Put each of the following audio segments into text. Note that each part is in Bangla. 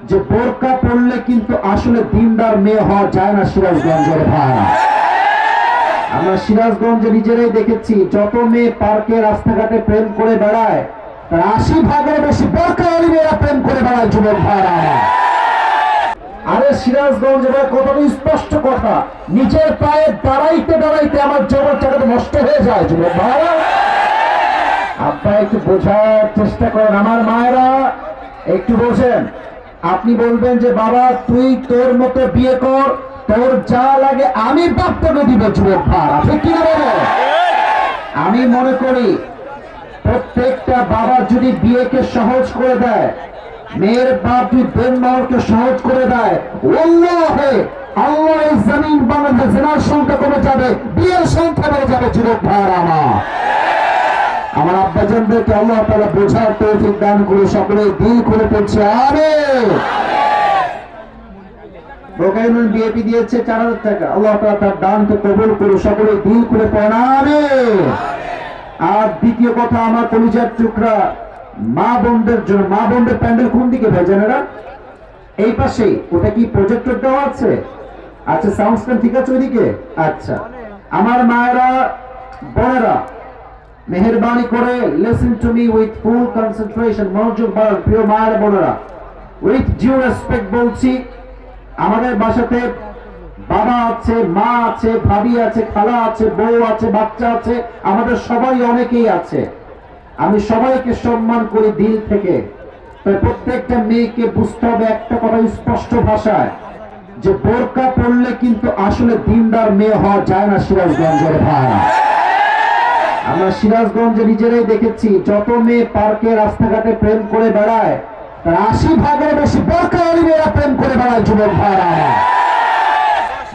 যে বোরকা পড়লে কিন্তু আসলে দিনদার মেয়ে হওয়া যায় না সিরাজগঞ্জের ভাই। আমরা সিরাজগঞ্জে নিজেরাই দেখেছি, যত মেয়ে পার্কে রাস্তাঘাটে প্রেম করে বেড়ায় তার 80% বেশি বোরকাওয়ালী মেয়েরা প্রেম করে বেড়ায় যুবক ভাইরা আমার। আরে সিরাজগঞ্জ কতটা স্পষ্ট কথা, নিজের পায়ে দাঁড়াইতে দাঁড়াইতে আমার জগৎ জায়গাটা নষ্ট হয়ে যায় যুবক ভাইরা। আব্বা একটু বোঝার চেষ্টা করেন, আমার মায়েরা একটু বোঝেন। আপনি বলবেন যে বাবা তুই তোর মতো বিয়ে কর, তোর যা লাগে আমি বাপ তোকে দিব যুবক ভাইরা, ঠিক কিনা বলো? আমি মনে করি প্রত্যেকটা বাবা যদি বিয়েকে সহজ করে দেয়, মেয়ের বাপ যদি দেনমহরকে সহজ করে দেয়, আল্লাহে আল্লাহ এই জমিন বাংলাদেশে জিনার সংখ্যা কমে যাবে, বিয়ের সংখ্যা বেড়ে যাবে যুবক ভাইরা আমার আব্বাজানদেরকে আল্লাহ তাআলা বোঝার তৌফিক দান করে সকলে দিল খুলে পড়ছে আমিন। বোকাইনুল বিএপি দিয়েছে 4000 টাকা, আল্লাহ তাআলা তার দানকে কবুল করে সকলে দিল খুলে পড়েন আমিন। আর দ্বিতীয় কথা, আমার কলিজার টুকরা মা বোনদের জন্য, মা বোনদের প্যান্ডেল কোন দিকে ভাই জানেরা? এই পাশে। ওটা কি প্রজেক্টর দেওয়া আছে? আচ্ছা, সাউন্ড সিস্টেম ঠিক আছে ওইদিকে? আচ্ছা, আমার মায়েরা বোনেরা মেহেরবানি করে listen to me with full concentration, মনোযোগ বাড়ান প্রিয় মায়েরা বোনেরা, উইথ ডিউ রেসপেক্ট বলছি। আমাদের বাসাতে বাবা আছে, মা আছে, ভাবি আছে, খালা আছে, বউ আছে, বাচ্চা আছে, আমাদের সবাই অনেকেই আছে। আমি সবাইকে সম্মান করি দিল থেকে। তো প্রত্যেকটা মেয়েকে বুঝতে হবে একটা কথা স্পষ্ট ভাষায়, যে বোরকা পড়লে কিন্তু আসলে দিনদার মেয়ে হওয়া যায় না সিরাজগঞ্জের ভাই। আমরা সিরাজগঞ্জে নিজেরাই দেখেছি, যত মেয়ে পার্কে রাস্তাঘাটে প্রেম করে বেড়ায় তার 80% বেশি বোরকাওয়ালী মেয়েরা প্রেম করে বেড়ায় যুবক ভাইরা।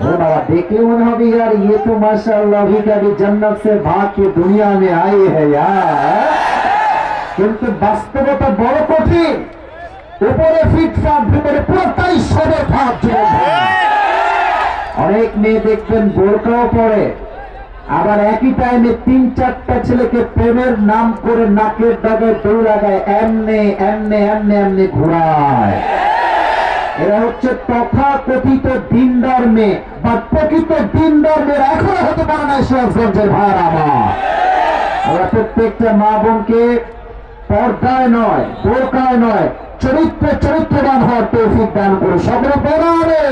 बाबा देखे मने হবে यार ये तो माशाअल्लाह अभी का भी जन्नत से भाग के दुनिया में आए है यार, কিন্তু বাস্তবতা বড় কঠিন। উপরে ফিটফাট, ভিতরে পুরোটাই সবে ভাব যুবক ভাই। অনেক মেয়ে দেখবেন বোরকাও পরে, আবার একই টাইমে 3-4টা ছেলেকে প্রেমের নাম করে নাকের ডাগায় দৌড় লাগায়, এমনে এমনে এমনে এমনে ঘোরায়। এরা হচ্ছে তথাকথিত দিনদার মেয়ে, বা প্রকৃত দিনদার মেয়েরা এখনো হতে পারে না সিরাজগঞ্জের ভাইরা আমার। আমরা প্রত্যেকটা মা বোনকে পর্দায় নয়, বোরকায় নয়, চরিত্রবান হওয়ার তৌফিক দান করে সকলে পড়াবে।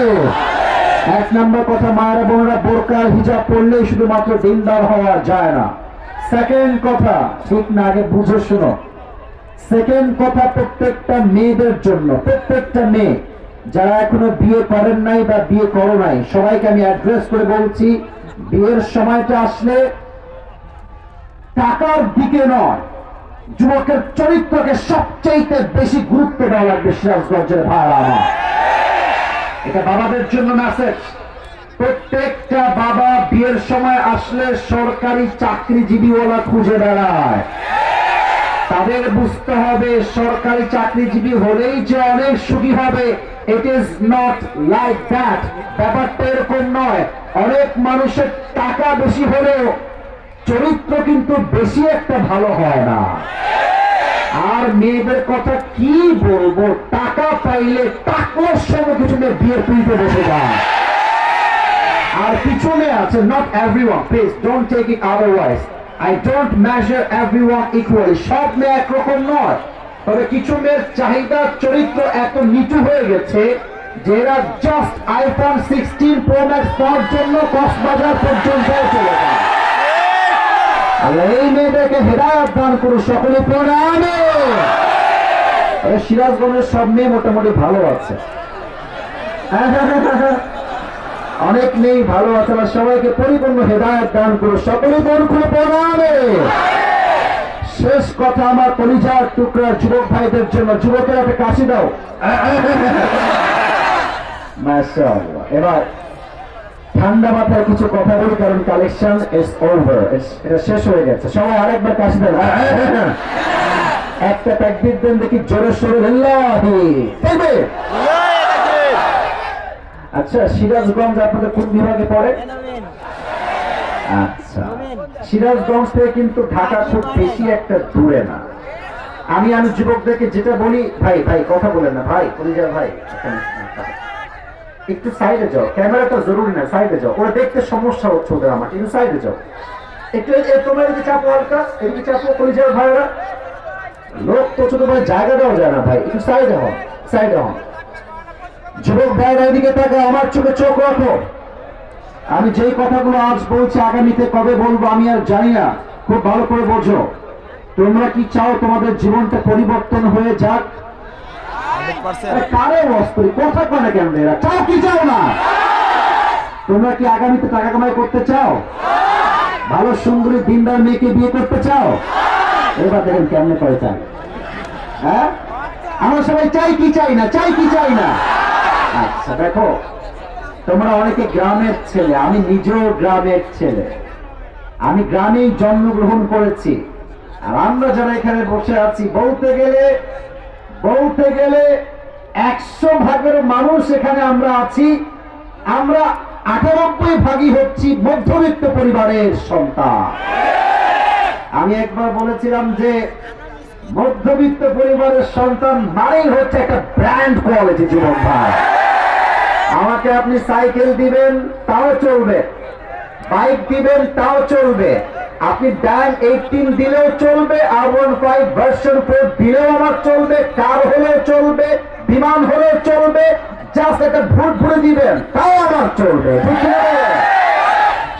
এক নম্বর কথা, মায়েরা বোনেরা বোরকা হিজাব পড়লেই শুধুমাত্র দিনদার হওয়া যায় না। সেকেন্ড কথা, ঠিক না, আগে বুঝে শোনো। সেকেন্ড কথা, প্রত্যেকটা মেয়েদের জন্য, প্রত্যেকটা মেয়ে যারা এখনো বিয়ে করেন নাই বা বিয়ে করো নাই, সবাইকে আমি অ্যাড্রেস করে বলছি, বিয়ের সময়টা আসলে টাকার দিকে নয়, যুবকের চরিত্রকে সবচেয়ে বেশি গুরুত্ব দেওয়া লাগবে সিরাজগঞ্জের ভাইরা আমার। এটা বাবাদের জন্য মেসেজ। প্রত্যেকটা বাবা বিয়ের সময় আসলে সরকারি চাকরিজীবীওয়ালা খুঁজে বেড়ায়। তাদের বুঝতে হবে সরকারি চাকরিজীবী হলেই যে অনেক সুখী হবে, it is not like that. ব্যাপারটা এরকম নয়। অনেক মানুষের টাকা বেশি হলেও চরিত্র কিন্তু বেশি একটা ভালো হয় না। আর মেয়েদের কথা কি বলবো, টাকা পাইলে টাকার সঙ্গে কিছু মেয়ে বিয়ের পিড়িতে বসে যায়। আর পিছনে আছে, not everyone, please don't take it otherwise, I don't measure everyone equally. সব মেয়ে একরকম নয়, তবে কিছু মেয়ের চাহিদা চরিত্র এত নিচু হয়ে গেছে যে এরা জাস্ট আইফোন 16 প্রো ম্যাক্স পাওয়ার জন্য কক্সবাজার পর্যন্ত চলে যায়। এই মেয়েদেরকে হেদায়েত দান করো সকলে পড়ে আমিন। সিরাজগঞ্জের সব মেয়ে মোটামুটি ভালো আছে, অনেক নেই ভালো আছে, সবাইকে পরিপূর্ণ হেদায়েত দান করো সকলে মন খুলে পড়াবে। শেষ কথা, আমার কলিজার টুকরা যুবক ভাইদের জন্য, যুবকের একটা কাশি দাও। মাশাআল্লাহ। এবার ঠান্ডা মাথায় কিছু কথা বলি, কারণ কালেকশন ইজ ওভার, এটা শেষ হয়ে গেছে। সবাই আরেকবার কাশি দেন, একটা তাকবীর দেন দেখি জোরে সোরে লিল্লাহি তাকবীর। আচ্ছা, সিরাজগঞ্জ আপনাদের কোন বিভাগে পড়ে? আচ্ছা, সিরাজগঞ্জ থেকে কিন্তু ঢাকা খুব বেশি একটা দূরে না। আমি যুবকদেরকে যেটা বলি, ভাই ভাই কথা বলেন না ভাই, পরিজা ভাই একটু সাইডে যাও, ক্যামেরাটা জরুরি না, সাইডে যাও, ওরা দেখতে সমস্যা হচ্ছে ওদের, আমার একটু সাইডে যাও, একটু তোমরা এদিকে চাপো, হালকা এদিকে চাপো পরিজয় ভাইরা, লোক তো ছোট ভাই জায়গা দেওয়া যায় না ভাই, একটু সাইডে হন, সাইডে হন। যুবক ভাইরা এদিকে তাকে আমার চোখে চোখ রাখো। আমি যেই কথাগুলো আজ বলছি আগামীতে কবে বলবো আমি আর জানি না, খুব ভালো করে বোঝো। তোমরা কি চাও তোমাদের জীবনটা পরিবর্তন হয়ে যাক? কারে বস্তু কথা কয় না কেন এরা, চাও কি চাও না? তোমরা কি আগামীতে টাকা কামাই করতে চাও? ভালো সুন্দরী দিনদার মেয়েকে বিয়ে করতে চাও? এবার দেখেন কেমনে করে চান। হ্যাঁ, আমরা সবাই চাই কি চাই না, চাই কি চাই না। আচ্ছা দেখো, তোমরা অনেকে গ্রামের ছেলে, আমি নিজেও গ্রামের ছেলে, আমি গ্রামেই জন্মগ্রহণ করেছি। আর আমরা যারা এখানে বসে আছি, বলতে গেলে 100 ভাগের মানুষ এখানে আমরা আছি, আমরা 98 ভাগই হচ্ছি মধ্যবিত্ত পরিবারের সন্তান। আমি একবার বলেছিলাম যে মধ্যবিত্ত পরিবারের সন্তান মানেই হচ্ছে একটা ব্র্যান্ড কোয়ালিটি। যুবক ভাই, আমাকে আপনি সাইকেল দিবেন তাও চলবে, বাইক দিবেন তাও চলবে, আপনি ডান 18 দিলেও চলবে, R15 ভার্সন 4 দিলেও আমার চলবে, কার হলেও চলবে, বিমান হলেও চলবে, জাস্ট একটা ভুট ভরে দিবেন তাও আমার চলবে,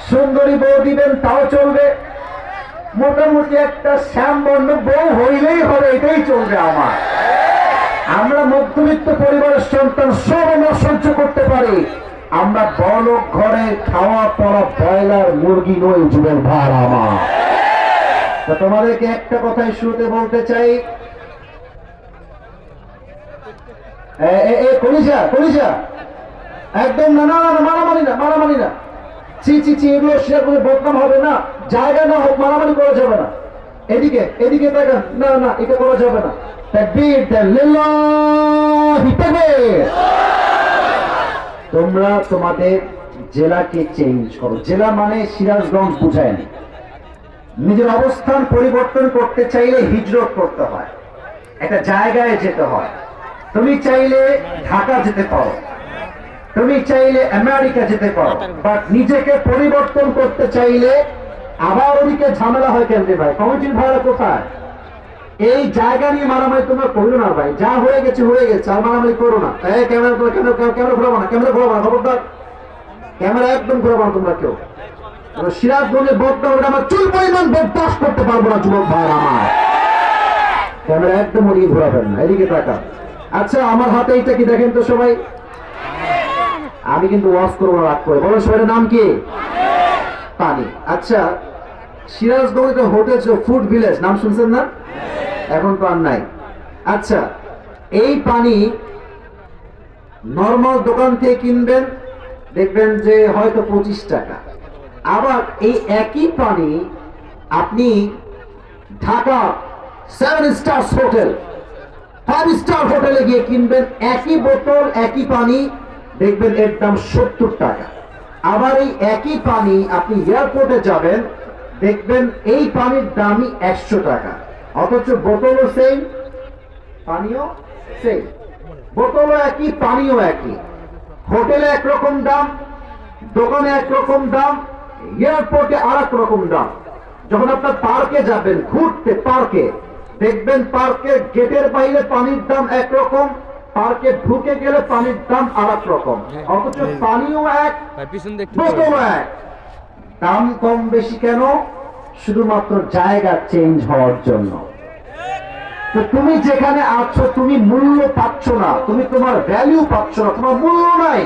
সুন্দরী বউ দিবেন তাও চলবে, মোটামুটি একটা শ্যামবর্ণ বউ হইলেই হবে, এটাই চলবে আমার। আমরা মধ্যবিত্ত পরিবারের সন্তান, সব আমরা সহ্য করতে পারি, আমরা বড়লোক ঘরে খাওয়া পড়া ব্রয়লার মুরগি নই। যুবক ভাই আমার, তো তোমাদেরকে একটা কথাই শুরুতে বলতে চাই, কলিজা একদম না, মারামারি না, চি এগুলো শেয়ার করে বদনাম হবে না, জায়গা না হোক, মারামারি করা যাবে না। এদিকে দেখা, না এটা করা যাবে না। তোমরা তোমাদের জেলাকে চেঞ্জ করো। জেলা মানে সিরাজগঞ্জ বুঝায় না। নিজের অবস্থান পরিবর্তন করতে চাইলে হিজরত করতে হয়, একটা জায়গায় যেতে হয়। তুমি চাইলে ঢাকা যেতে পারো, তুমি চাইলে আমেরিকা যেতে পারো, বাট নিজেকে পরিবর্তন করতে চাইলে আবার ওদিকে ঝামেলা হয়। কেন ভাই, কমিটির ভাড়া কোথায়? এই জায়গা নিয়ে মারামারি তোমরা করো না ভাই, যা হয়ে গেছে, আর মারামারি করো না। ক্যামেরা ঘুরাবো না, খবরদার, ক্যামেরা একদম ঘুরাবো না তোমরা কেউ। সিরাজগঞ্জের বদনাম আমার চুল পরিমাণ বরদাস্ত করতে পারবো না। যুবক ভাই আমার, ক্যামেরা একদম ওদিকে ঘুরাবেন না, এদিকে তাকা। আচ্ছা, আমার হাতে এইটা কি দেখেন তো সবাই, আমি কিন্তু ওয়াশ করবো না, রাগ করে বলো সবাই, নাম কি? পানি। আচ্ছা, সিরাজগঞ্জে হোটেল ফুড ভিলেজ নাম শুনছেন না? এখন তো আর নাই। আচ্ছা, এই পানি নর্মাল দোকান থেকে কিনবেন, দেখবেন যে হয়তো 25 টাকা। আবার এই একই পানি আপনি ঢাকা 7 স্টার হোটেল, 5 স্টার হোটেলে গিয়ে কিনবেন, একই বোতল একই পানি, দেখবেন এর দাম 70 টাকা। আবার এই একই পানি আপনি এয়ারপোর্টে যাবেন, দেখবেন এই পানির দামই 100 টাকা। অথচ বোতলও সেম, পানিও সেম, বোতলও একই, পানিও একই। হোটেলে একরকম দাম, দোকানে একরকম দাম, এয়ারপোর্টে আর এক রকম দাম। যখন আপনার পার্কে যাবেন ঘুরতে, পার্কে দেখবেন পার্কের গেটের বাইরে পানির দাম একরকম, পার্কে ঢুকে গেলে পানির দাম আর এক রকম। অথচ পানিও এক, বোতলও এক। দাম কম বেশি কেন? শুধুমাত্র জায়গা চেঞ্জ হওয়ার জন্য। তো তুমি যেখানে আছো, তুমি মূল্য পাচ্ছ না, তুমি তোমার ভ্যালু পাচ্ছ না, তোমার মূল্য নাই।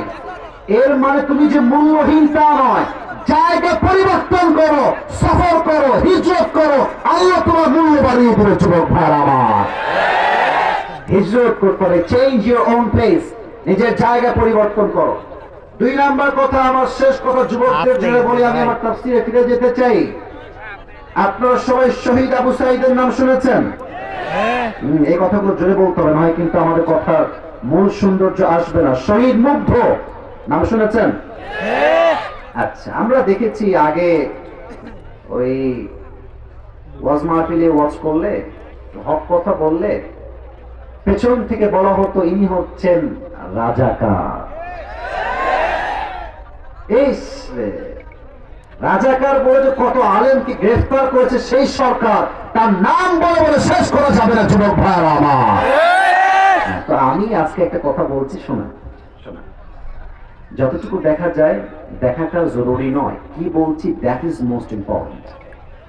এর মানে তুমি যে মূল্যহীন তা নয়। জায়গা পরিবর্তন করো, সফর করো, হিজরত করো, আল্লাহ তোমার মূল্য বাড়িয়ে দেবে। যুবক ভাই আমার, হিজরত করতে হবে, চেঞ্জ ইউর ওন প্লেস, নিজের জায়গা পরিবর্তন করো। 2 নাম্বার কথা, আমার শেষ কথা যুবকদের জন্য বলি, আমি আমার তাফসীরে ফিরে যেতে চাই। আপনারা সবাই শহীদ আবু সাঈদের নাম শুনেছেন? এই কথাগুলো জোরে বলতে হবে, নয় কিন্তু আমাদের কথার মূল সৌন্দর্য আসবে না। শহীদ মুগ্ধ নাম শুনেছেন? আচ্ছা, আমরা দেখেছি আগে ওই ওয়াজ মাহফিলে ওয়াজ করলে হক কথা বললে পেছন থেকে বলা হতো ইনি হচ্ছেন রাজাকার। এই রাজাকার বলে যে কত আলেমকে গ্রেফতার করেছে সেই সরকার, তার নাম বলে বলে শেষ করা যাবে না যুবক ভাইরা আমার। তো আমি আজকে একটা কথা বলছি, শোনা শোনা, যতটুকু দেখা যায় দেখাটা জরুরি নয়, কি বলছি দ্যাট ইজ মোস্ট ইম্পর্টেন্ট।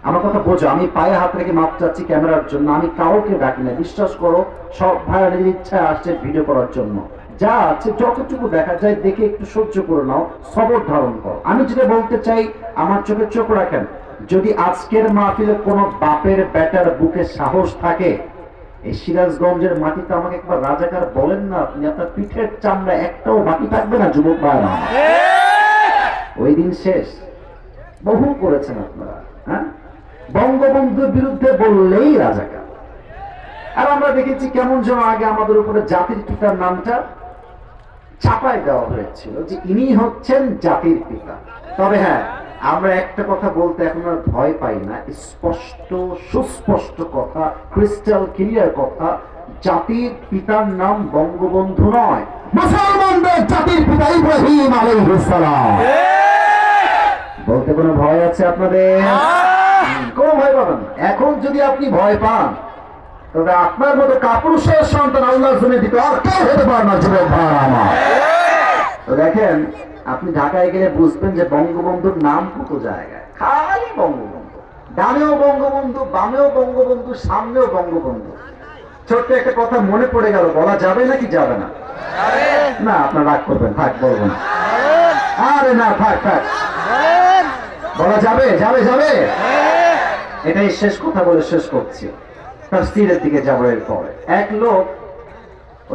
আমার কথা বোঝো, আমি পায়ে হাত রেখে মাপ চাচ্ছি ক্যামেরার জন্য, আমি কাউকে ডাকি না, বিশ্বাস করো সব ভাইরা নিজের ইচ্ছায় আসছে ভিডিও করার জন্য। যা আছে যতটুকু দেখা যায় দেখে একটু সহ্য করে নাও, সবর ধারণ করো। আমি যেটা বলতে চাই, আমার চোখে চোখ রাখেন, যদি আজকের মাহফিলে কোনো বাপের বেটার বুকে সাহস থাকে, এই সিরাজগঞ্জের মাটিতে আমাকে একবার রাজাকার বলেন না, আপনি আপনার পিঠের চামড়া একটাও বাকি থাকবে না যুবক ভাইরা। ওই দিন শেষ, বহু করেছেন আপনারা। হ্যাঁ, বঙ্গবন্ধুর বিরুদ্ধে বললেই রাজাকার। আর আমরা দেখেছি কেমন যেন আগে আমাদের উপরে জাতির পিতার নামটা চাপায় দেওয়া হয়েছিল যে ইনি হচ্ছেন জাতির পিতা। তবে হ্যাঁ, আমরা একটা কথা বলতে এখন আর ভয় পাই না, স্পষ্ট সুস্পষ্ট কথা, ক্রিস্টাল ক্লিয়ার কথা, জাতির পিতার নাম বঙ্গবন্ধু নয়, মুসলমানদের জাতির পিতা ইব্রাহিম আলাইহিস সালাম। বলতে কোনো ভয় আছে আপনাদের? কোনো ভয় পাবেন না। এখন যদি আপনি ভয় পান, তবে আপনার মতো কাপুরুষের সন্তান আল্লাহর জন্য দিতে আর কেউ হতে পারে না যুবক ভাই আমার। তো দেখেন, আপনি ঢাকায় গেলে বুঝবেন যে বঙ্গবন্ধুর নাম কত জায়গায়, খালি বঙ্গবন্ধু, ডানেও বঙ্গবন্ধু, বামেও বঙ্গবন্ধু, সামনেও বঙ্গবন্ধু। ছোট্ট একটা কথা মনে পড়ে গেল, বলা যাবে নাকি যাবে না? না, আপনার রাগ করবেন, থাক বলবেন। আরে না, থাক থাক, বলা যাবে যাবে যাবে। এটাই শেষ কথা বলে শেষ করছি, তাফসীরের দিকে যাবো। এরপরে এক লোক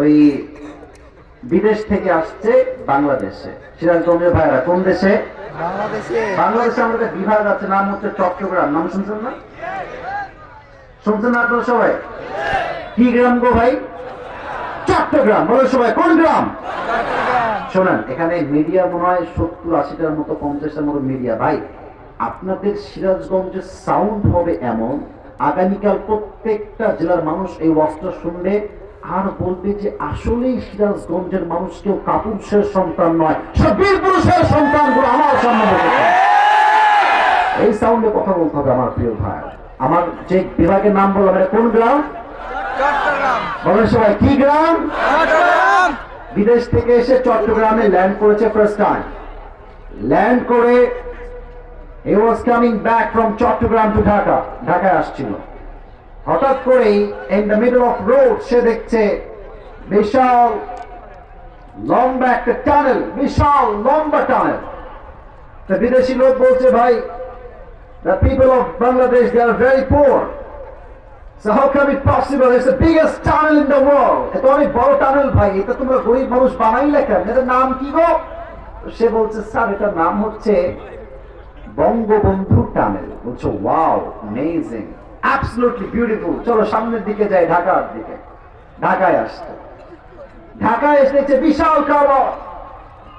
ওই বিদেশ থেকে আসছে বাংলাদেশে। সিরাজগঞ্জের ভাইরা কোন দেশে? বাংলাদেশে। আমাদের বিভাগ আছে, নাম হচ্ছে চট্টগ্রাম। নাম শুনছেন না? শুনছেন না আপনারা সবাই? কি গ্রাম গো ভাই? চট্টগ্রাম। বলো সবাই কোন গ্রাম? শোনেন, এখানে মিডিয়া মনে হয় 70-80টার মতো, 50টার মতো মিডিয়া। ভাই, আপনাদের সিরাজগঞ্জের সাউন্ড হবে এমন, আগামীকাল প্রত্যেকটা জেলার মানুষ এই ওয়াজটা শুনবে আর বলবে যে আসলেই সিরাজগঞ্জের মানুষ কেউ কাপুরুষের সন্তান নয়, সব বীর পুরুষের সন্তানগুলো আমার সামনে বসেছে। এই সাউন্ডে কথা বলতে হবে আমার প্রিয় ভাই। আমার যে বিভাগের নাম বললাম, এটা কোন গ্রাম? বলেন সবাই, কি গ্রাম? বিদেশ থেকে এসে চট্টগ্রামে ল্যান্ড করেছে ফার্স্ট টাইম। ল্যান্ড করে he was coming back from Chittagong to Dhaka, ঢাকায় আসছিল। হঠাৎ করেই in the middle of road সে দেখছে বিশাল লম্বা একটা টানেল, বিশাল লম্বা টানেল। তো বিদেশি লোক বলছে, ভাই, the people of Bangladesh, they are very poor, so how come it possible? It's the biggest tunnel in the world. এটা অনেক বড় টানেল ভাই, এটা তোমরা গরিব মানুষ বানাইলে কেন? এটার নাম কি গো? সে বলছে, স্যার, এটার নাম হচ্ছে বঙ্গবন্ধু টানেল। বলছো, ওয়াও, অ্যামেজিং, অ্যাবসলিউটলি বিউটিফুল, চলো সামনের দিকে যাই, ঢাকার দিকে। ঢাকায় আসছে, ঢাকায় এসেছে বিশাল কারণ,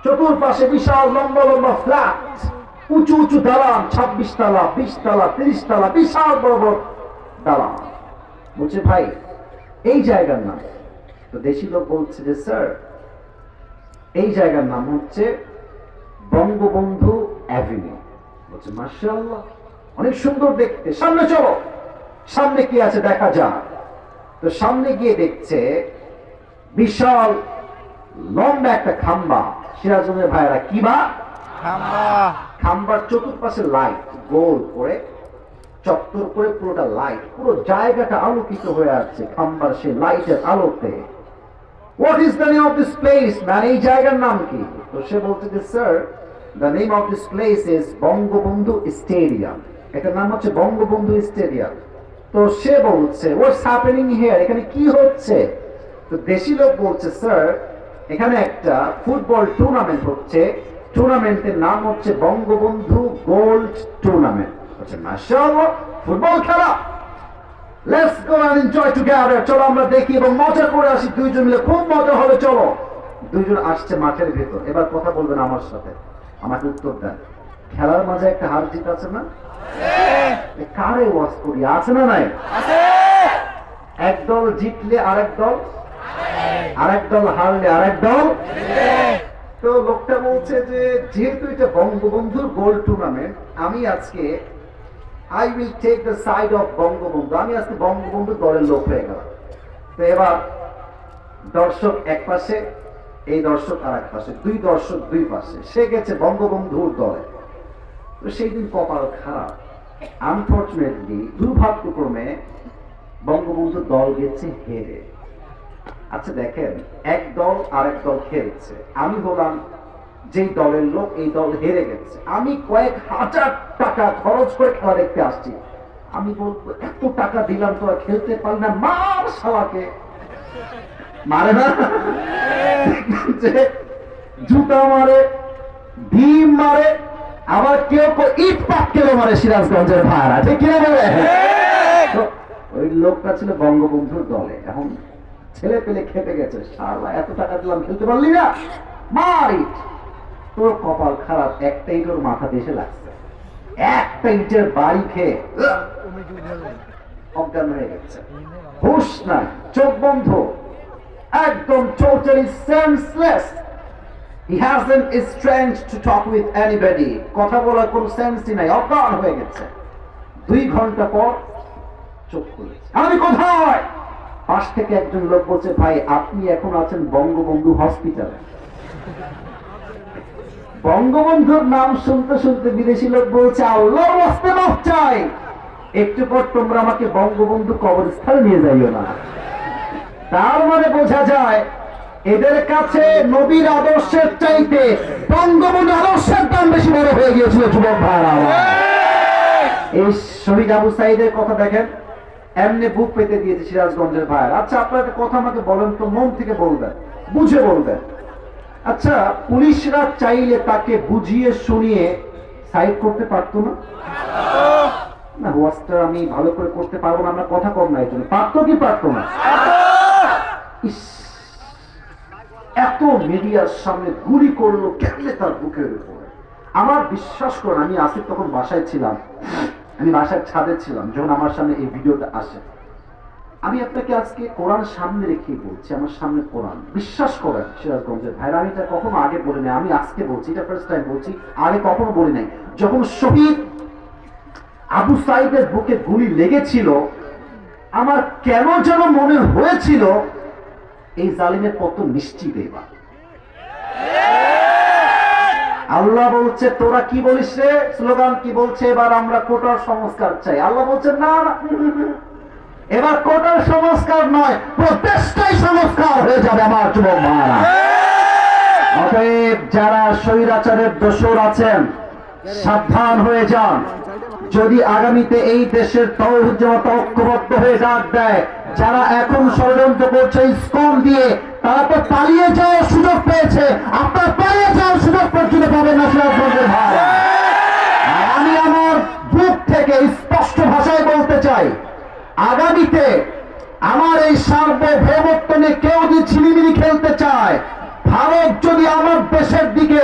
চতুর্পাশে বিশাল লম্বা লম্বা ফ্ল্যাট, উঁচু উঁচু দালান, 26 তলা, 20 তলা, 30 তলা, বিশাল বড় বড় দালান। বলছে, ভাই, এই জায়গার নাম? তো দেশি লোক বলছে যে, স্যার, এই জায়গার নাম হচ্ছে বঙ্গবন্ধু অ্যাভিনিউ। বলছে, মাশাআল্লাহ, অনেক সুন্দর দেখতে, সামনে চলো, সামনে কি আছে দেখা যাক। তো সামনে গিয়ে দেখছে বিশাল লম্বা একটা খাম্বা। সিরাজগঞ্জের ভাইরা, কি বা? খাম্বার চতুর্পাশে লাইট, গোল করে চত্বর করে পুরোটা লাইট, পুরো জায়গাটা আলোকিত হয়ে আছে খাম্বার সেই লাইটের আলোতে। What is the name of this place, man? এই জায়গার নাম কি? তো সে বলছে যে, sir, the name of this place is Bangabandhu stadium. এটার নাম হচ্ছে বঙ্গবন্ধু স্টেডিয়াম। তো সে বলছে, what's happening here? এখানে কি হচ্ছে? তো দেশি লোক বলছে, স্যার, এখানে একটা ফুটবল টুর্নামেন্ট হচ্ছে, টুর্নামেন্টের নাম হচ্ছে বঙ্গবন্ধু গোল্ড টুর্নামেন্ট। বলছে, মাশাআল্লাহ, ফুটবল খেলা, let's go and enjoy together, চলো আমরা দেখি এবং মজা করে আসি দুইজন মিলে, খুব মজা হবে, চলো। দুইজন আসছে মাঠের ভেতর, এবার কথা বলবেন আমার সাথে, আমাকে উত্তর দেন। খেলার মাঝে একটা হার জিত আছে না? কারে ওয়াজ করি, আছে না নাই? একদল জিতলে আরেক দল, আরেক দল হারলে আরেক দল। তো লোকটা বলছে যে যেহেতু এটা বঙ্গবন্ধুর গোল টুর্নামেন্ট, আমি আজকে I will take the side of Bangabandhu, আমি আজকে বঙ্গবন্ধু দলের লোক হয়ে গেলাম। তো এবার দর্শক এক পাশে, এই দর্শক আর এক পাশে, দুই দর্শক দুই পাশে, সে গেছে বঙ্গবন্ধুর দলে। তো সেই দিন কপাল খারাপ, আনফর্চুনেটলি দুর্ভাগ্যক্রমে বঙ্গবন্ধুর দল গেছে হেরে। আচ্ছা দেখেন, এক দল আরেক দল খেলছে, আমি হলাম যেই দলের লোক, এই দল হেরে গেছে, আমি কয়েক হাজার টাকা খরচ করে খেলা দেখতে আসছি, আমি বলবো এত টাকা দিলাম তোরা খেলতে পারলি না, মার শালাকে। মারে না? যে জুতা মারে, ডিম মারে, আবার কেউ ইট পাক্কেলও মারে সিরাজগঞ্জের ভাড়া, ঠিক কিনা বলে? ওই লোকটা ছিল বঙ্গবন্ধুর দলে। এখন ছেলে পেলে খেপে গেছে, সারা এত টাকা দিলাম খেলতে পারলি না, মার ইট। তোর কপাল খারাপ, একটা ইটের মাথা দেশে লাগছে, একটা ইটের বাড়ি খেয়ে অজ্ঞান হয়ে গেছে, হুশ নাই, চোখ বন্ধ, একদম totally senseless. He hasn't strength to talk with anybody, কথা বলার কোনো সেন্সই নাই, অজ্ঞান হয়ে গেছে। 2 ঘন্টা পর চোখ খুলেছে, আমি কোথায়? পাশ থেকে একজন লোক বলছে, ভাই আপনি এখন আছেন বঙ্গবন্ধু হসপিটালে। বঙ্গবন্ধুর নাম শুনতে শুনতে বিদেশি লোক বলছে, আল্লাহর ওয়াস্তে মাফ চাই, একটু পর তোমরা আমাকে বঙ্গবন্ধু কবরস্থানে নিয়ে যাইও না। তার মানে বোঝা যায় এদের কাছে নবীর আদর্শের চাইতে বঙ্গবন্ধু আদর্শের দাম বেশি বড় হয়ে গিয়েছিল। যুবক ভাইরা, এই শহীদ আবু সাইদের কথা দেখেন, এমনি বুক পেতে দিয়েছে সিরাজগঞ্জের ভাইয়ের। আচ্ছা আপনার একটা কথা আমাকে বলেন তো, মন থেকে বলবেন, বুঝে বলবেন। আচ্ছা পুলিশরা চাইলে তাকে বুঝিয়ে শুনিয়ে সাইড করতে পারতো না? না, ওয়াজটা আমি ভালো করে করতে পারবো না, আমরা কথা কম না, এই জন্য। পারতো কি পারতো না? এত মিডিয়ার সামনে গুলি করলো কেমনে তার বুকের উপরে। আমার বিশ্বাস করুন, আমি আসিফ তখন বাসায় ছিলাম, আমি বাসার ছাদে ছিলাম যখন আমার সামনে এই ভিডিওটা আসে। আমি আপনাকে আজকে কোরআন সামনে রেখে বলছি, আমার সামনে কোরআন, বিশ্বাস করেন সিরাজগঞ্জের ভাইরা, আমি এটা কখনো আগে বলি নাই, আমি আজকে বলছি, এটা ফার্স্ট টাইম বলছি, আগে কখনো বলি নাই। যখন শহীদ আবু সাইদের বুকে গুলি লেগেছিল, আমার কেন যেন মনে হয়েছিল এই জালিমের পতন নিশ্চিত এবার। আল্লাহ বলছে তোরা কি বলিস রে, স্লোগান কি বলছে, এবার আমরা কোটার সংস্কার চাই। আল্লাহ বলছে না না, এবার কোটার সংস্কার নয়, প্রত্যেকটাই সংস্কার হয়ে যাবে আমার যুবক ভাইরা। অতএব যারা স্বৈরাচারের দোসর আছেন, সাবধান হয়ে যান। যদি আগামীতে এই দেশের তাওহীদ জামাত ঐক্যবদ্ধ হয়ে ডাক দেয়, যারা এখন ষড়যন্ত্র করছে ইসকন দিয়ে, তারা তো পালিয়ে যাওয়ার সুযোগ পেয়েছে, আপনার পালিয়ে যাওয়ার সুযোগ পর্যন্ত পাবেন না সিরাজগঞ্জের ভাই। আমি আমার বুক থেকে স্পষ্ট ভাষায় বলতে চাই, আগামীতে আমার এই সার্বভৌমত্ব নিয়ে কেউ যদি ছিলিমিলি খেলতে চায়, ভারত যদি আমার দেশের দিকে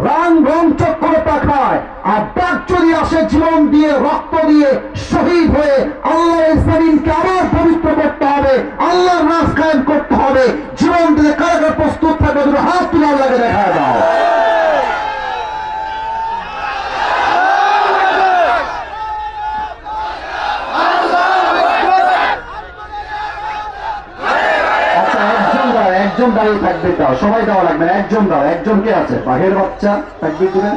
রাং রঞ্চক করে তাকায়, আর ডাক যদি আসে জীবন দিয়ে, রক্ত দিয়ে, শহীদ হয়ে আল্লাহর জমিনকে আবার পবিত্র করতে হবে, আল্লাহর রাজ কায়েম করতে হবে, জীবন দিতে কারাগার প্রস্তুত থাকবে, তুমি হাত তুলে আল্লাহকে দেখা দাও। একজন দাঁড়িয়ে থাকবে, দাও, সবাই দেওয়া লাগবে, একজন দাও, একজন কে আছে, বাঘের বাচ্চা থাকবে তুমি।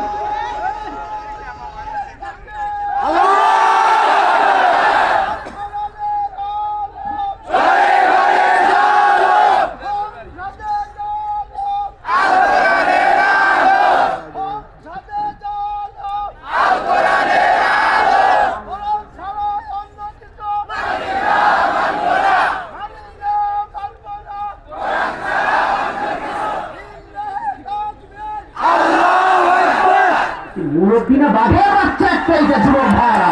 মুরব্বীরা বাঘের বাচ্চা একটাই, যুবক ভাইরা।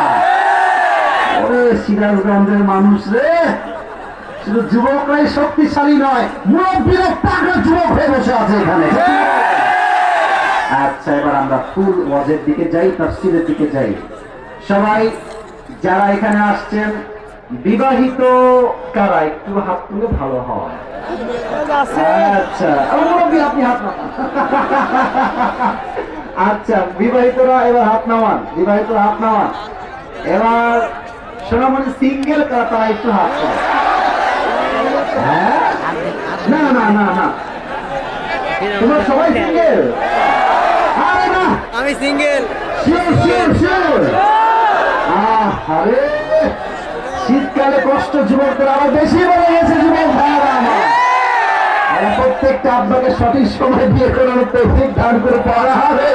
ওরে সিরাজগঞ্জের মানুষ রে, শুধু যুবকরাই শক্তিশালী নয়, মুরব্বীরা পাগলা যুবক হয়ে বসে আছে এখানে। আচ্ছা এবার আমরা ফুল ওয়াজের দিকে যাই, তাফসীরের দিকে যাই। সবাই যারা এখানে আসছেন বিবাহিত কারা একটু হাত তুলে ভালো হয়? আচ্ছা মুরব্বী আপনি হাত নামান। আচ্ছা বিবাহিতরা এবার হাত নামান, বিবাহিত হাত নামান। এবার সোনামণি সিঙ্গেল কারা তারা একটু হাত নামান। হ্যাঁ না না না না তোমরা সবাই সিঙ্গেল? আরে না আমি সিঙ্গেল। Sure sure sure. আরে শীতকালে কষ্ট যুবকদের আরো বেশি বেড়ে গেছে যুবক ভাইরা আমার। প্রত্যেকটা আব্বাকে সঠিক সময় বিয়ে করার তৌফিক দান করে পড়া হবে।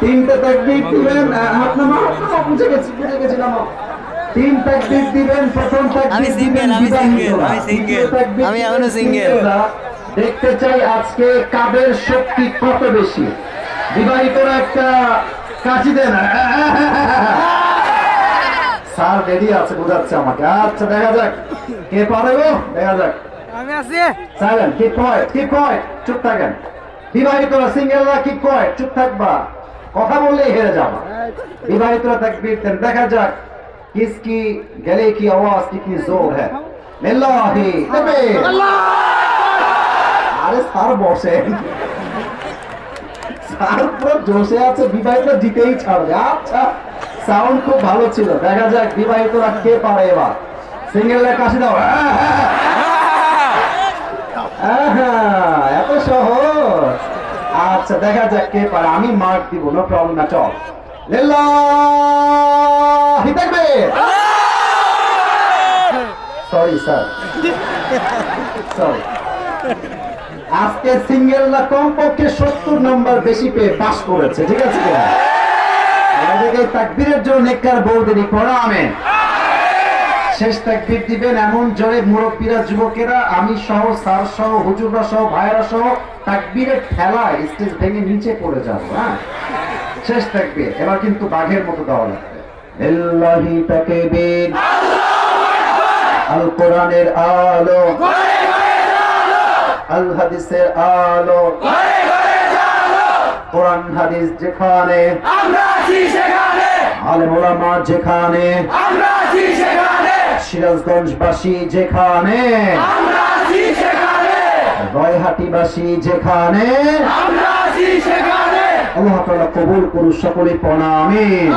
তিনটে তাকবীর দিবেন, হাত নামা হাত নামা, বুঝে গেছি বুঝে গেছি নামা। তিন তাকবীর দিবেন, প্রথম আমি তাকবীর সিঙ্গেল, দিবেন আমি বিদায় সিঙ্গেল, তোলা। আমি সিঙ্গেল, দ্বিতীয় তাকবীর আমি দিবেন এখনো সিঙ্গেল। সিঙ্গেলরা। দেখতে চাই আজকে কাদের শক্তি কত বেশি। বিবাহিতরা একটা কাশি দেন। স্যার রেডি আছে বোঝাচ্ছে আমাকে। আচ্ছা দেখা যাক কে পারে গো, দেখা যাক। আমি আছি। Silent, keep coed, keep coed, চুপ থাকেন। বিবাহিতরা সিঙ্গেলরা কিপ কোয়েট, চুপ থাকবা, কথা বললেই হেরে যাবা। বিবাহিতরা তাকবীর দেন, দেখা যাক কিসকি গলে কি আওয়াজ কিতনি জোর है। লিল্লাহি তাকবীর। আরে স্যার বসেন, স্যার পুরো জোশে আছে, বিবাহিতরা জিতেই ছাড়বে। আচ্ছা সাউন্ড খুব ভালো ছিল, দেখা যাক বিবাহিতরা কে পারে এবার। সিঙ্গেলরা কাশি দাও। এত সহজ। আচ্ছা দেখা যাক কে পারে, আমি মার্ক দিব, নো প্রবলেম না। চল লিল্লাহি তাকবীর। Sorry sir, sorry. আজকে সিঙ্গেলরা কমপক্ষে 70 নম্বর বেশি পেয়ে পাস করেছে, ঠিক আছে কিনা? আমাদেরকে তাকবীরের জন্য নেককার বলদেনি পড়া আমেন। শেষ তাকবীর দিবেন এমন জোরে মুরব্বীরা, যুবকেরা, আমি সহ, স্যার সহ, হুজুররা সহ, ভাইয়েরা সহ তাকবীরের ঠেলায় স্টেজ ভেঙে নিচে পড়ে যাব। হ্যাঁ শেষ তাকবীর। এবার কিন্তু বাঘের মতো দেওয়া লাগবে। লিল্লাহি তাকবীর। আল কোরআনের আলো, আল হাদিসের আলো, কোরআন হাদিস যেখানে, আমরা আছি সেখানে, আলেম ওলামা যেখানে, আমরা আছি সেখানে, সিরাজগঞ্জবাসী যেখানে, আমরা আছি সেখানে, রয়হাটিবাসী যেখানে, আমরা আছি সেখানে। আল্লাহ তাআলা কবুল করুন সকলে পড়া আমিন।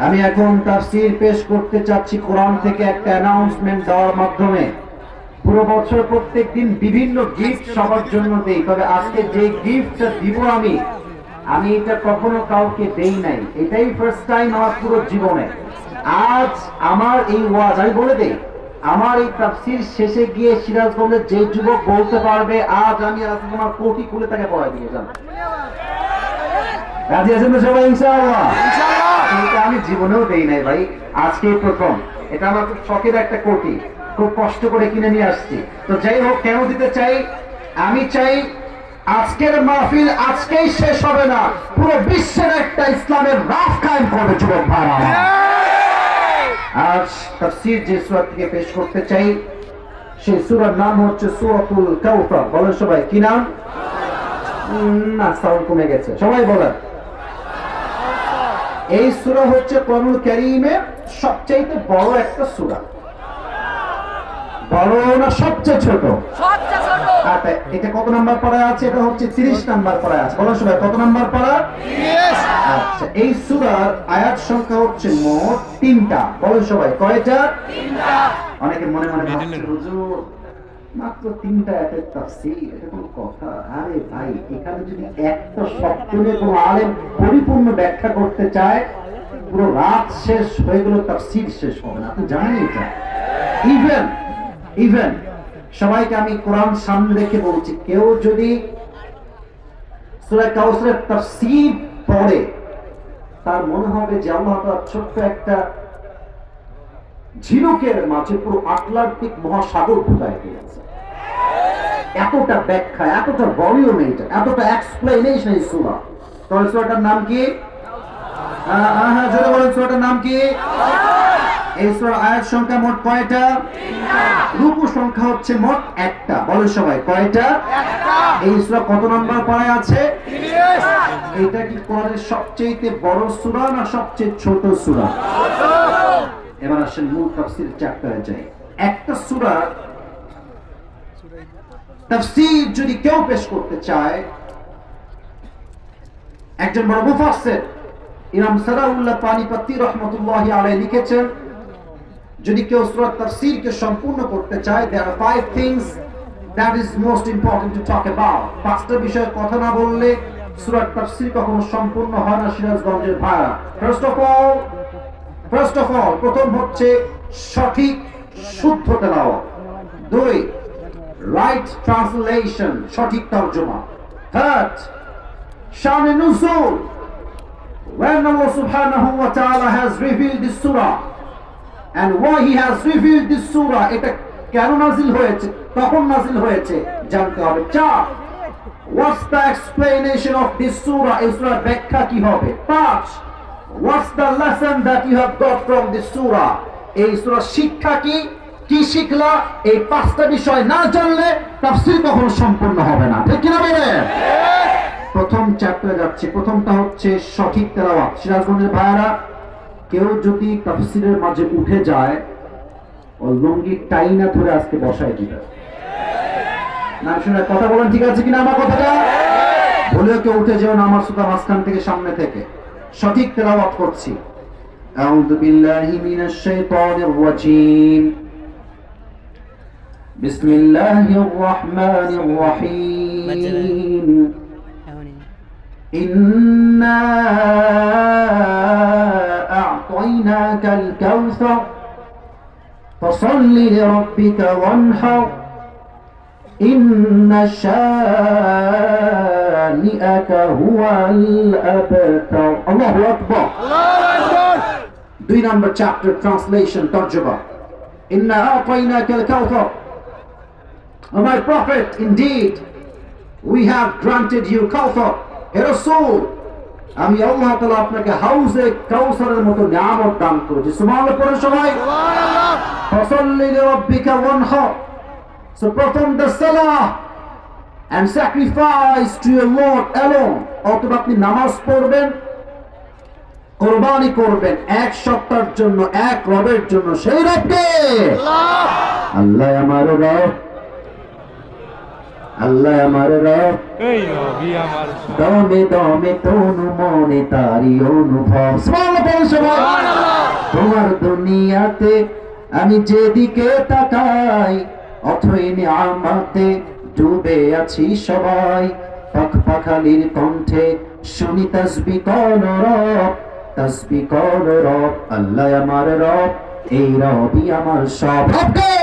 আমি এখন তাফসীর পেশ করতে চাচ্ছি কোরআন থেকে একটা অ্যানাউন্সমেন্ট দেওয়ার মাধ্যমে। পুরো বছর প্রত্যেক দিন বিভিন্ন গিফট সবার জন্য দেই, তবে আজকে যে গিফটটা দিব আমি এটা কখনো কাউকে দেই নাই, এটাই ফার্স্ট টাইম আমার পুরো জীবনে। আজ আমার এই ওয়াজ আমি বলে দেই, আমার এই তাফসীর শেষে গিয়ে সিরাজগঞ্জের যে যুবক বলতে পারবে আজ আমি তোমার কোটি খুলে তাকে পড়াই দিয়ে যান। রাজি আছেন তো সবাই ইনশাআল্লাহ? এটা আমি জীবনেও দেই নাই ভাই, আজকে প্রথম। এটা আমার খুব শখের একটা কোটি, খুব কষ্ট করে কিনে নিয়ে আসছি। তো যাই হোক, কেন দিতে চাই? আমি চাই আজকের মাহফিল আজকেই শেষ হবে না, পুরো বিশ্বের একটা ইসলামের রাফ কায়েম করবে যুবক ভাইরা। আজ তাফসীর যে সূরা থেকে পেশ করতে চাই সেই সূরার নাম হচ্ছে সূরাতুল কাউসার। বলেন সবাই কি নাম? না সাউন্ড কমে গেছে, সবাই বলেন। এই সূরা হচ্ছে কোরআনুল কারীমের সবচেয়ে বড় একটা সূরা। বড় না সবচেয়ে ছোট? সবচেয়ে ছোট। আচ্ছা এটা কত নাম্বার পারা আছে? এটা হচ্ছে 30 নাম্বার পারা আছে। বলো সবাই কত নাম্বার পারা? 30। আচ্ছা এই সূরার আয়াত সংখ্যা হচ্ছে মোট 3টা। বলো সবাই কয়টা? 3টা। অনেকে মনে মনে ভাবছে হুজুর মাত্র 3টা আয়াতের তাফসীর, এটা কোনো কথা? আরে ভাই এখানে যদি একটা শব্দ নিয়ে কোনো আলেম পরিপূর্ণ ব্যাখ্যা করতে চায় পুরো রাত শেষ হয়ে গেল, তাফসীর শেষ হবে না। আপনি জানেন এটা? ইভেন সবাইকে আমি কোরআন সামনে রেখে বলছি, কেউ যদি সূরা কাউসারের তাফসীর পড়ে তার মনে হবে যে আল্লাহ তাআলা ছোট্ট একটা ঝিনুকের মাঝে পুরো আটলান্টিক মহাসাগর ফুটায় দিয়েছে। এতটা ব্যাখ্যা, এতটা ভলিউম, এতটা এক্সপ্লেনেশন এই সূরা। তাহলে সূরাটার নাম কি? হ্যাঁ জোরে বলেন, সূরাটার নাম কি? এই সূরার আয়াত সংখ্যা মোট কয়টা? 3টা। রুকু সংখ্যা হচ্ছে মোট 1টা। বলেন সবাই কয়টা? 1টা। এই সূরা কত নম্বর পারায় আছে? 30। এটা কি কোরআনের সবচেয়ে বড় সূরা না সবচেয়ে ছোট সূরা? এবার আসেন মূল তাফসীর চ্যাপ্টারে যাই। একটা সূরা তাফসীর যদি কেউ পেশ করতে চায়, একজন বড় মুফাসসির ইমাম সালাউল্লাহ পানিপত্তি রাহমাতুল্লাহি আলাইহি লিখেছেন, যদি কেউ সূরা তাফসীরকে সম্পূর্ণ করতে চায়, there are 5 things that is most important to talk about. পাঁচটা বিষয়ে কথা না বললে সূরা তাফসীর কখনো সম্পূর্ণ হয় না সিরাজগঞ্জের ভাইরা। ফার্স্ট অফ অল প্রথম হচ্ছে সঠিক শুদ্ধ তেলাওয়াত। 2 রাইট ট্রান্সলেশন, সঠিক তরজমা। 3 শানে নুজুল, when Allah subhanahu wa ta'ala has revealed this surah and why he has revealed this surah, এটা কেন নাজিল হয়েছে, কখন নাজিল হয়েছে জানতে হবে। 4 what's the explanation of this surah, এই সূরার ব্যাখ্যা কি হবে। 5 what's the lesson that you have got from this surah, এই সূরার শিক্ষা কি, কি শিখলা। এই পাঁচটা বিষয় না জানলে তাফসীর কখনো সম্পূর্ণ হবে না, ঠিক কি না বলেন? প্রথম চ্যাপ্টারে যাচ্ছে, প্রথমটা হচ্ছে সঠিক তেলাওয়াত। সিরাজগঞ্জের ভাইরা, কেউ যদি তাফসীরের মাঝে উঠে যায়, ও লুঙ্গি টাইনা ধরে আজকে বসায় দিবে না। শুনে কথা বলেন, ঠিক আছে কিনা আমার কথাটা? বলেও কেউ উঠে যেও না আমার সুতা মাঝখান থেকে, সামনে থেকে। সঠিক তেলাওয়াত করছি। আউযু বিল্লাহি মিনাশ শাইতানির রাজীম, বিসমিল্লাহির রহমানির রহিম। إنا أعطيناك الكوثر فصل لربك وانحر إن شانئك هو الأبتر. الله أكبر. 2 number chapter translation ترجمة. إنا أعطيناك الكوثر, O my prophet, indeed we have granted you Kawthar. হে রাসূল, আমি আল্লাহ তাআলা আপনাকে হাউজে কাউসারের মতো নিয়ামত দান করেছি। সুবহানাল্লাহ পড়ে সবাই। সুবহানাল্লাহ। ফাসাল্লি লিরাব্বিকা ওয়ানহার, so perform the salah and sacrifice to your Lord alone. অতঃপর আপনি নামাজ পড়বেন, কুরবানি করবেন এক সপ্তাহের জন্য, এক রবের জন্য। সেই রবকে আল্লাহ, আল্লাহ আমার রব, আল্লাহ আমার রব, এই নবী আমার দমে দমে তনু মনে তারি অনুভব। সুবহানাল্লাহ। তোমার দুনিয়াতে আমি যেদিকে তাকাই, অথই নিয়ামতে ডুবে আছি সবাই। পাখ পাখালির কণ্ঠে শুনি তাসবিহ কর রব, তাসবিহ কর রব। আল্লাহ আমার রব, এই রবই আমার সব। রবকে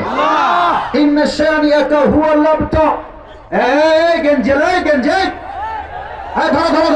আল্লাহ। ইন্না শানিয়াকা হুয়াল আবতার। এই গেঞ্জেল, এই গেঞ্জেল, এই ধরো ধরো